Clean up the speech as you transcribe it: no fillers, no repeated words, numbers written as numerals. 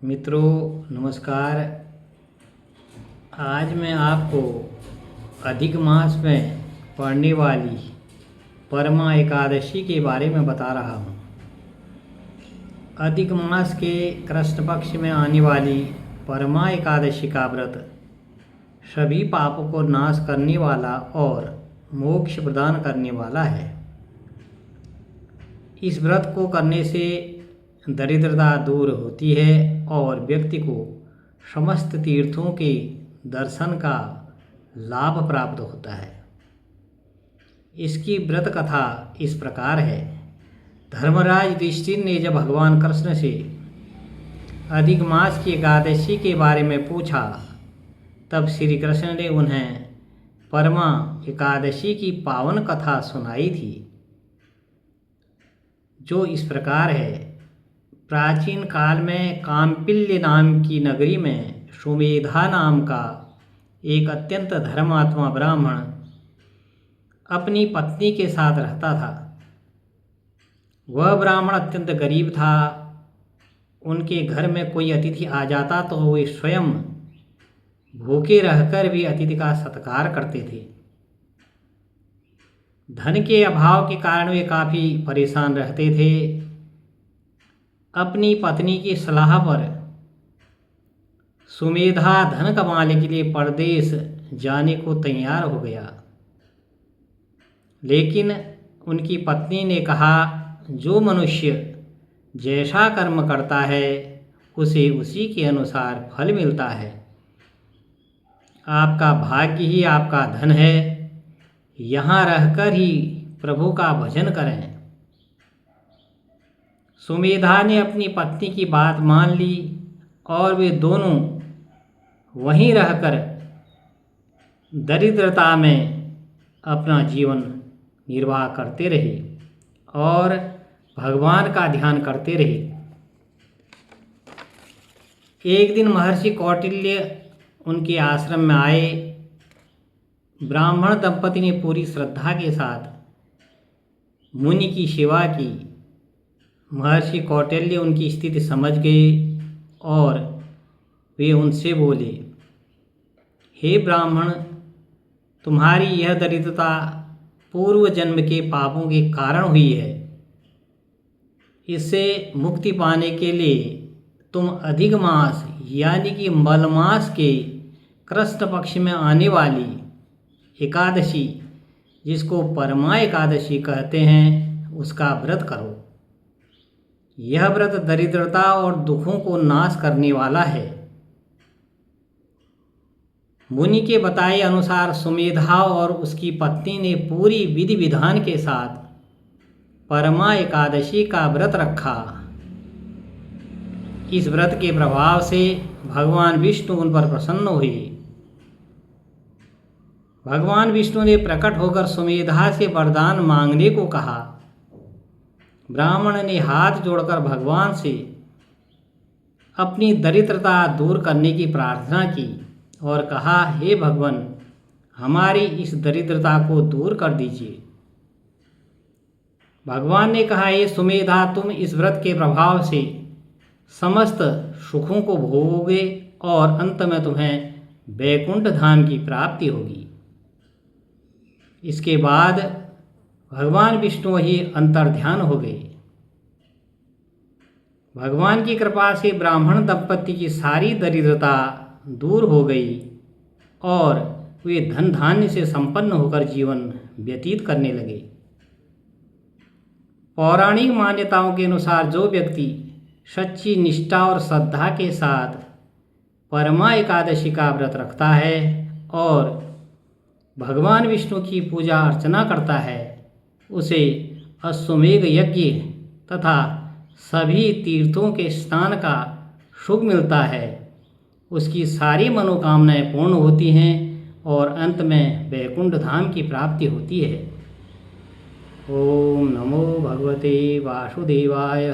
मित्रों नमस्कार। आज मैं आपको अधिक मास में पड़ने वाली परमा एकादशी के बारे में बता रहा हूँ। अधिक मास के कृष्ण पक्ष में आने वाली परमा एकादशी का व्रत सभी पापों को नाश करने वाला और मोक्ष प्रदान करने वाला है। इस व्रत को करने से दरिद्रता दूर होती है और व्यक्ति को समस्त तीर्थों के दर्शन का लाभ प्राप्त होता है। इसकी व्रत कथा इस प्रकार है। धर्मराज युधिष्ठिर ने जब भगवान कृष्ण से अधिक मास की एकादशी के बारे में पूछा तब श्री कृष्ण ने उन्हें परमा एकादशी की पावन कथा सुनाई थी, जो इस प्रकार है। प्राचीन काल में काम्पिल्य नाम की नगरी में सुमेधा नाम का एक अत्यंत धर्मात्मा ब्राह्मण अपनी पत्नी के साथ रहता था। वह ब्राह्मण अत्यंत गरीब था। उनके घर में कोई अतिथि आ जाता तो वे स्वयं भूखे रहकर भी अतिथि का सत्कार करते थे। धन के अभाव के कारण वे काफ़ी परेशान रहते थे। अपनी पत्नी की सलाह पर सुमेधा धन कमाने के लिए परदेश जाने को तैयार हो गया, लेकिन उनकी पत्नी ने कहा, जो मनुष्य जैसा कर्म करता है उसे उसी के अनुसार फल मिलता है। आपका भाग्य ही आपका धन है। यहाँ रहकर ही प्रभु का भजन करें। सुमेधा ने अपनी पत्नी की बात मान ली और वे दोनों वहीं रहकर दरिद्रता में अपना जीवन निर्वाह करते रहे और भगवान का ध्यान करते रहे। एक दिन महर्षि कौटिल्य उनके आश्रम में आए। ब्राह्मण दंपति ने पूरी श्रद्धा के साथ मुनि की सेवा की। महर्षि कौटिल्य उनकी स्थिति समझ गए और वे उनसे बोले, हे ब्राह्मण, तुम्हारी यह दरिद्रता पूर्व जन्म के पापों के कारण हुई है। इससे मुक्ति पाने के लिए तुम अधिक मास यानी कि मलमास के कृष्ण पक्ष में आने वाली एकादशी, जिसको परमा एकादशी कहते हैं, उसका व्रत करो। यह व्रत दरिद्रता और दुखों को नाश करने वाला है। मुनि के बताए अनुसार सुमेधा और उसकी पत्नी ने पूरी विधि विधान के साथ परमा एकादशी का व्रत रखा। इस व्रत के प्रभाव से भगवान विष्णु उन पर प्रसन्न हुए। भगवान विष्णु ने प्रकट होकर सुमेधा से वरदान मांगने को कहा। ब्राह्मण ने हाथ जोड़कर भगवान से अपनी दरिद्रता दूर करने की प्रार्थना की और कहा, हे भगवान, हमारी इस दरिद्रता को दूर कर दीजिए। भगवान ने कहा, हे सुमेधा, तुम इस व्रत के प्रभाव से समस्त सुखों को भोगोगे और अंत में तुम्हें वैकुंठ धाम की प्राप्ति होगी। इसके बाद भगवान विष्णु ही अंतर्ध्यान हो गए। भगवान की कृपा से ब्राह्मण दंपति की सारी दरिद्रता दूर हो गई और वे धन धान्य से संपन्न होकर जीवन व्यतीत करने लगे। पौराणिक मान्यताओं के अनुसार जो व्यक्ति सच्ची निष्ठा और श्रद्धा के साथ परमा एकादशी का व्रत रखता है और भगवान विष्णु की पूजा अर्चना करता है, उसे अश्वमेध यज्ञ तथा सभी तीर्थों के स्नान का सुख मिलता है। उसकी सारी मनोकामनाएं पूर्ण होती हैं और अंत में वैकुंठ धाम की प्राप्ति होती है। ओम नमो भगवते वासुदेवाय।